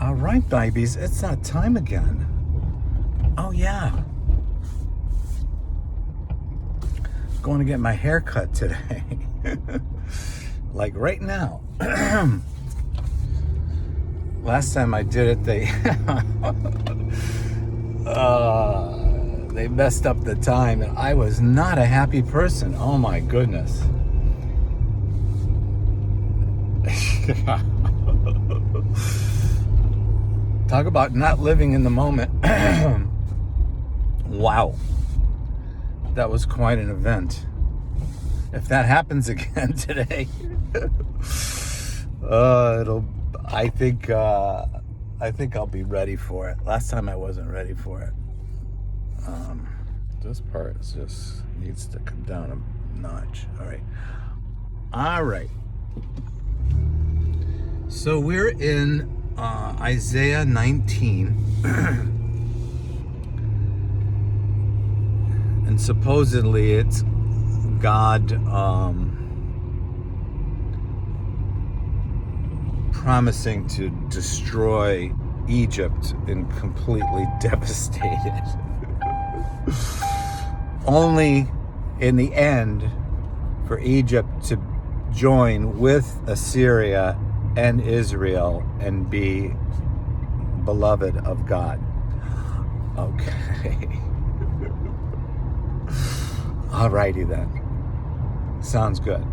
All right, babies, it's that time again. Oh, yeah. Going to get my hair cut today. Like right now. Last time I did it, they they messed up the time, and I was not a happy person. Oh my goodness. Talk about not living in the moment. Wow. That was quite an event. If that happens again today, I think I'll be ready for it. Last time I wasn't ready for it. This part just needs to come down a notch. All right. So we're in Isaiah 19, and supposedly it's God promising to destroy Egypt and completely devastate it. Only in the end for Egypt to join with Assyria and Israel and be beloved of God. Okay. Alrighty then. Sounds good.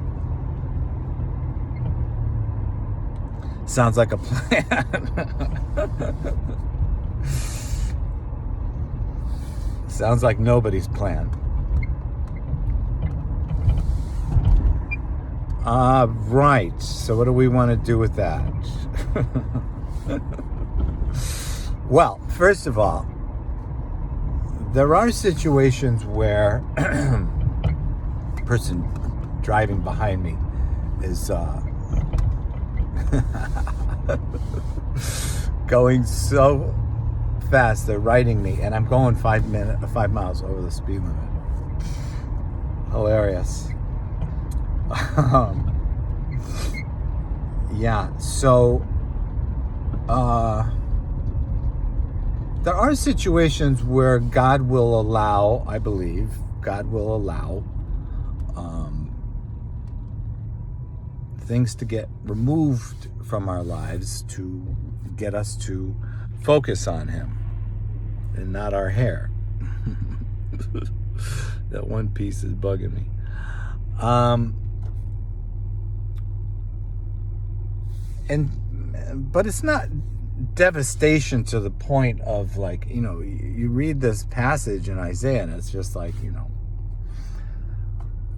Sounds like a plan. Sounds like nobody's plan. Right. So what do we want to do with that? Well, first of all, there are situations where the person driving behind me is going so fast, they're riding me, and I'm going 5 miles over the speed limit. Hilarious. Yeah, so there are situations where God will allow, I believe, things to get removed from our lives to get us to focus on Him and not our hair. That one piece is bugging me. But it's not devastation to the point of, like, you read this passage in Isaiah and it's just like,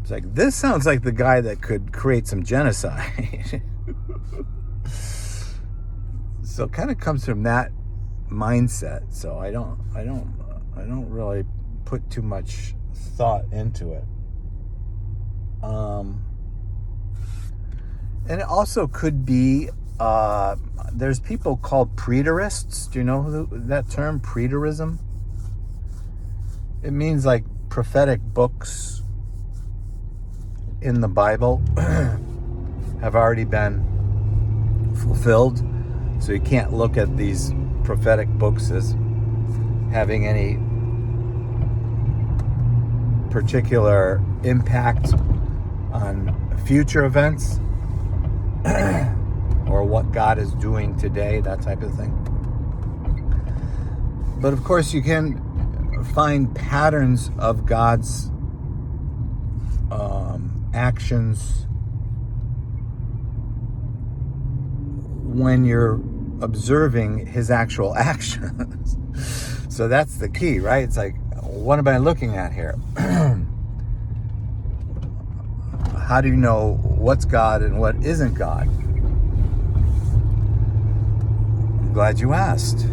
it's like, this sounds like the guy that could create some genocide. So it kind of comes from that mindset. So I don't really put too much thought into it. And it also could be, there's people called preterists. Do you know that term, preterism? It means like prophetic books in the Bible have already been fulfilled. So you can't look at these prophetic books as having any particular impact on future events or what God is doing today, that type of thing. But of course you can find patterns of God's actions when you're observing His actual actions. So that's the key, right? It's like, what am I looking at here? How do you know what's God and what isn't God? I'm glad you asked.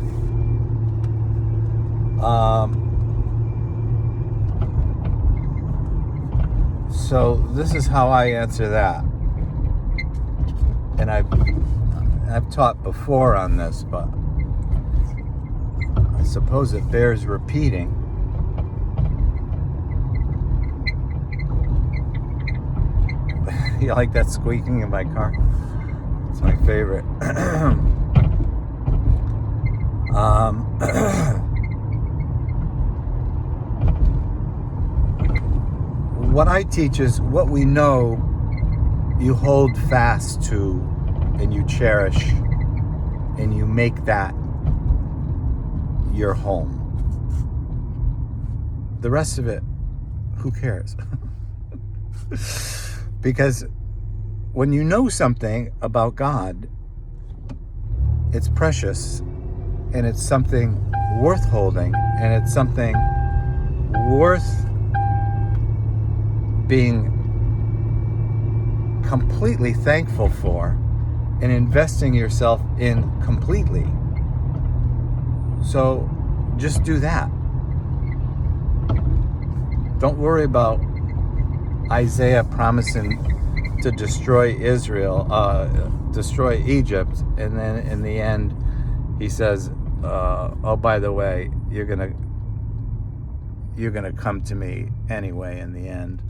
So this is how I answer that. And I've taught before on this, but I suppose it bears repeating. You like that squeaking in my car? It's my favorite. what I teach is what we know you hold fast to and you cherish and you make that your home. The rest of it, who cares? Because when you know something about God, it's precious and it's something worth holding and it's something worth being completely thankful for and investing yourself in completely. So just do that. Don't worry about Isaiah promising to destroy destroy Egypt, and then in the end he says, oh, by the way, you're gonna come to me anyway in the end.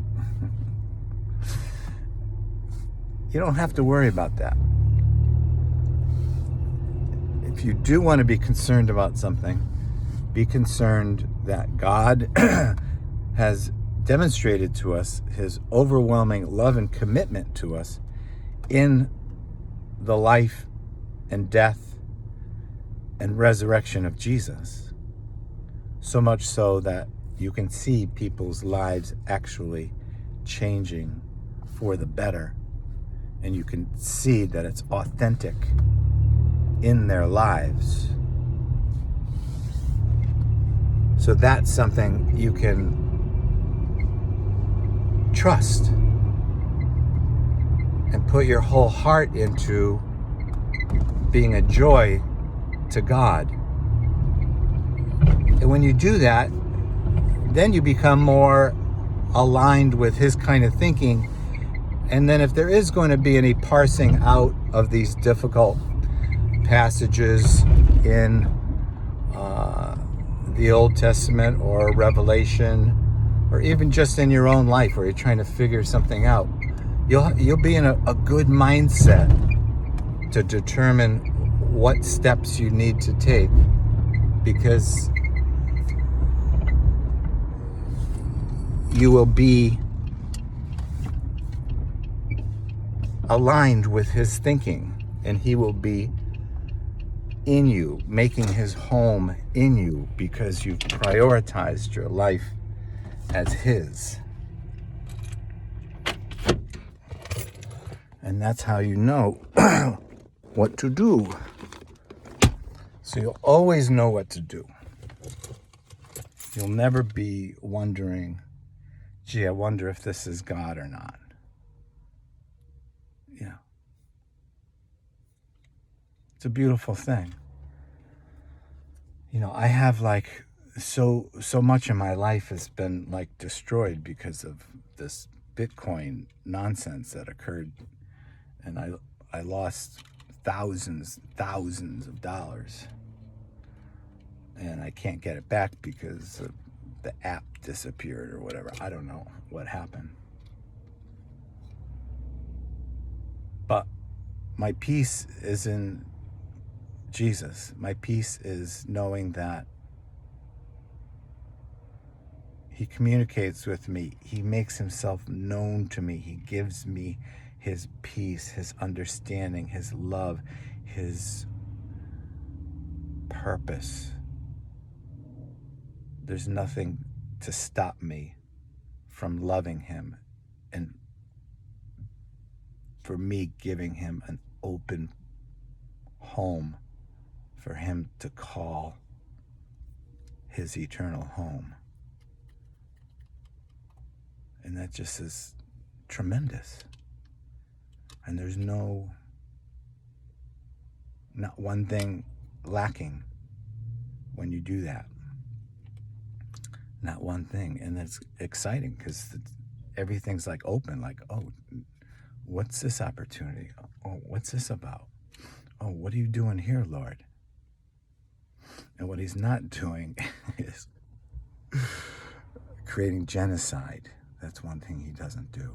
You don't have to worry about that. If you do want to be concerned about something, be concerned that God has demonstrated to us his overwhelming love and commitment to us in the life and death and resurrection of Jesus. So much so that you can see people's lives actually changing for the better. And you can see that it's authentic in their lives. So that's something you can trust and put your whole heart into being a joy to God. And when you do that, then you become more aligned with his kind of thinking. And then if there is going to be any parsing out of these difficult passages in the Old Testament or Revelation, or even just in your own life where you're trying to figure something out, you'll be in a good mindset to determine what steps you need to take, because you will be aligned with his thinking, and he will be in you, making his home in you, because you've prioritized your life as his. And that's how you know what to do. So you'll always know what to do. You'll never be wondering, gee, I wonder if this is God or not. Yeah. It's a beautiful thing. You know, I have like so much in my life has been like destroyed because of this Bitcoin nonsense that occurred, and I lost thousands of dollars, and I can't get it back because the app disappeared or whatever. I don't know what happened. But my peace is in Jesus. My peace is knowing that he communicates with me. He makes himself known to me. He gives me his peace, his understanding, his love, his purpose. There's nothing to stop me from loving him and for me giving him an open home for him to call his eternal home. And that just is tremendous. And there's not one thing lacking when you do that. Not one thing. And that's exciting because everything's like open, like, oh, what's this opportunity? Oh, what's this about? Oh, what are you doing here, Lord? And what he's not doing is creating genocide. That's one thing he doesn't do.